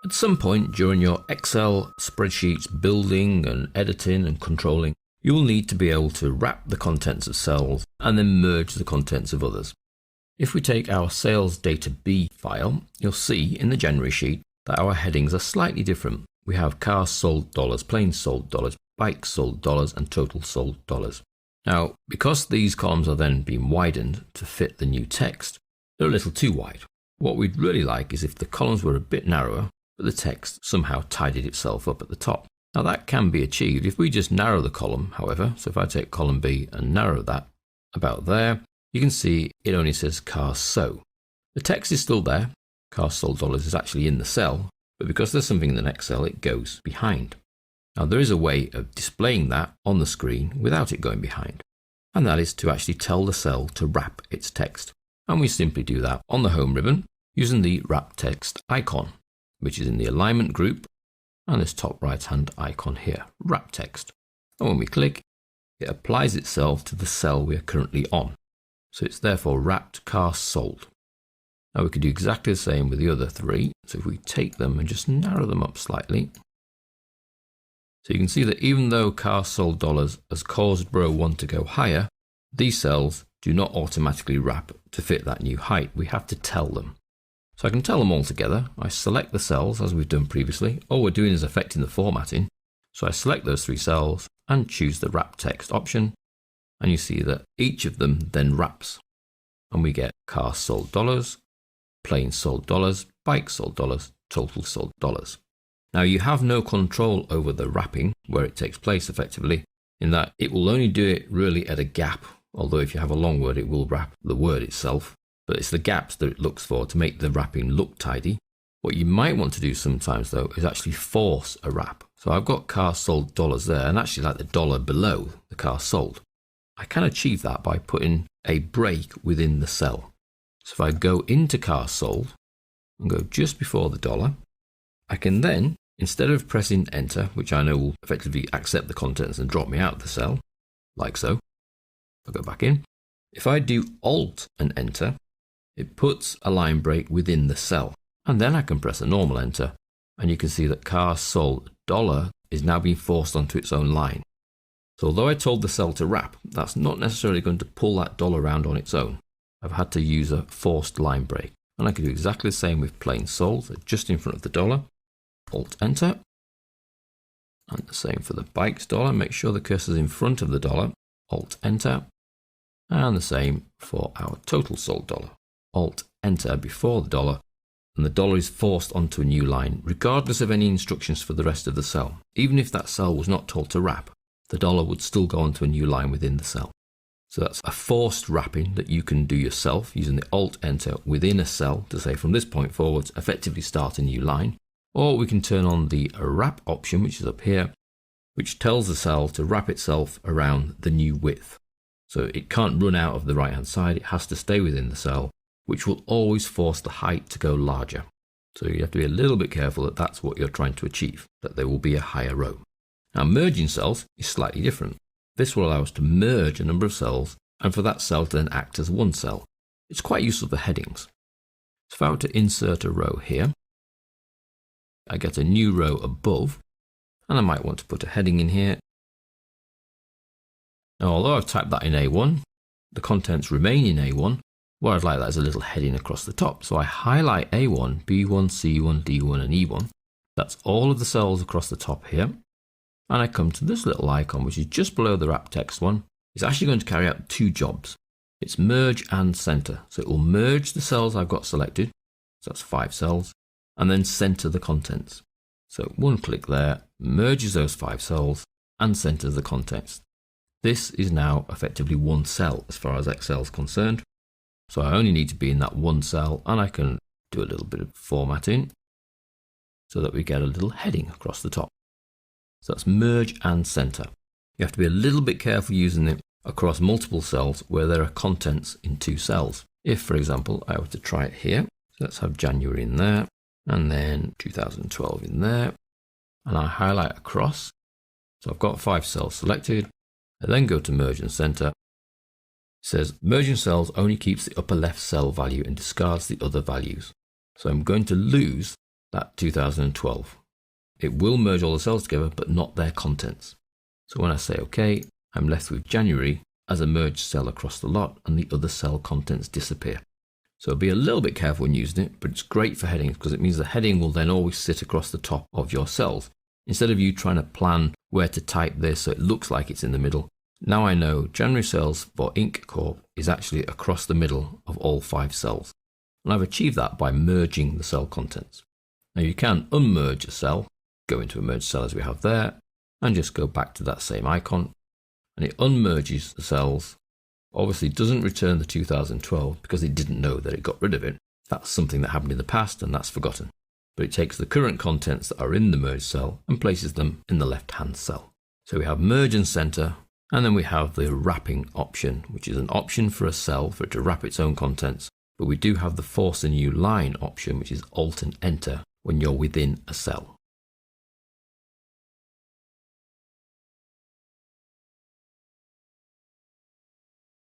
At some point during your Excel spreadsheets building and editing and controlling, you will need to be able to wrap the contents of cells and then merge the contents of others. If we take our sales data B file, you'll see in the January sheet that our headings are slightly different. We have cars sold dollars, planes sold dollars, bikes sold dollars, and total sold dollars. Now, because these columns are then being widened to fit the new text, they're a little too wide. What we'd really like is if the columns were a bit narrower, but the text somehow tidied itself up at the top. Now that can be achieved if we just narrow the column, however. So if I take column B and narrow that about there, you can see it only says cars so. The text is still there. Cars sold dollars is actually in the cell, but because there's something in the next cell, it goes behind. Now there is a way of displaying that on the screen without it going behind, and that is to actually tell the cell to wrap its text. And we simply do that on the home ribbon using the wrap text icon, which is in the alignment group and this top right hand icon here, wrap text. And when we click, it applies itself to the cell we are currently on. So it's therefore wrapped cars sold. Now we can do exactly the same with the other three. So if we take them and just narrow them up slightly. So you can see that even though cars sold dollars has caused row 1 to go higher, these cells do not automatically wrap to fit that new height. We have to tell them. So I can tell them all together. I select the cells as we've done previously. All we're doing is affecting the formatting. So I select those 3 cells and choose the wrap text option. And you see that each of them then wraps. And we get cars sold dollars, planes sold dollars, bikes sold dollars, total sold dollars. Now you have no control over the wrapping where it takes place effectively, in that it will only do it really at a gap. Although if you have a long word, it will wrap the word itself. But it's the gaps that it looks for to make the wrapping look tidy. What you might want to do sometimes though is actually force a wrap. So I've got cars sold dollars there and actually like the dollar below the car sold. I can achieve that by putting a break within the cell. So if I go into cars sold and go just before the dollar, I can then, instead of pressing enter, which I know will effectively accept the contents and drop me out of the cell, like so, I'll go back in. If I do Alt and enter, it puts a line break within the cell. And then I can press a normal enter, and you can see that cars sold dollar is now being forced onto its own line. So although I told the cell to wrap, that's not necessarily going to pull that dollar around on its own. I've had to use a forced line break. And I can do exactly the same with planes sold, so just in front of the dollar. Alt enter. And the same for the bikes dollar. Make sure the cursor is in front of the dollar. Alt enter. And the same for our total sold dollar. Alt enter before the dollar, and the dollar is forced onto a new line regardless of any instructions for the rest of the cell. Even if that cell was not told to wrap, the dollar would still go onto a new line within the cell. So that's a forced wrapping that you can do yourself using the Alt enter within a cell to say from this point forwards effectively start a new line. Or we can turn on the wrap option, which is up here, which tells the cell to wrap itself around the new width. So it can't run out of the right hand side, it has to stay within the cell, which will always force the height to go larger. So you have to be a little bit careful that that's what you're trying to achieve, that there will be a higher row. Now merging cells is slightly different. This will allow us to merge a number of cells and for that cell to then act as one cell. It's quite useful for headings. So if I were to insert a row here, I get a new row above, and I might want to put a heading in here. Now although I've typed that in A1, the contents remain in A1. What I'd like that is a little heading across the top. So I highlight A1, B1, C1, D1 and E1. That's all of the cells across the top here. And I come to this little icon, which is just below the wrap text one. It's actually going to carry out 2 jobs. It's merge and center. So it will merge the cells I've got selected. So that's 5 cells. And then center the contents. So one click there, merges those 5 cells and centers the contents. This is now effectively one cell as far as Excel is concerned. So I only need to be in that one cell, and I can do a little bit of formatting so that we get a little heading across the top. So that's merge and center. You have to be a little bit careful using it across multiple cells where there are contents in 2 cells. If, for example, I were to try it here, so let's have January in there, and then 2012 in there, and I highlight across. So I've got 5 cells selected. I then go to merge and center. It says merging cells only keeps the upper left cell value and discards the other values. So I'm going to lose that 2012. It will merge all the cells together, but not their contents. So when I say OK, I'm left with January as a merged cell across the lot, and the other cell contents disappear. So be a little bit careful when using it, but it's great for headings because it means the heading will then always sit across the top of your cells. Instead of you trying to plan where to type this so it looks like it's in the middle, now I know January sales for Inc. Corp is actually across the middle of all 5 cells. And I've achieved that by merging the cell contents. Now you can unmerge a cell, go into a merged cell as we have there, and just go back to that same icon, and it unmerges the cells. Obviously doesn't return the 2012 because it didn't know that it got rid of it. That's something that happened in the past and that's forgotten. But it takes the current contents that are in the merged cell and places them in the left-hand cell. So we have merge and center, and then we have the wrapping option, which is an option for a cell for it to wrap its own contents. But we do have the force a new line option, which is Alt and Enter when you're within a cell.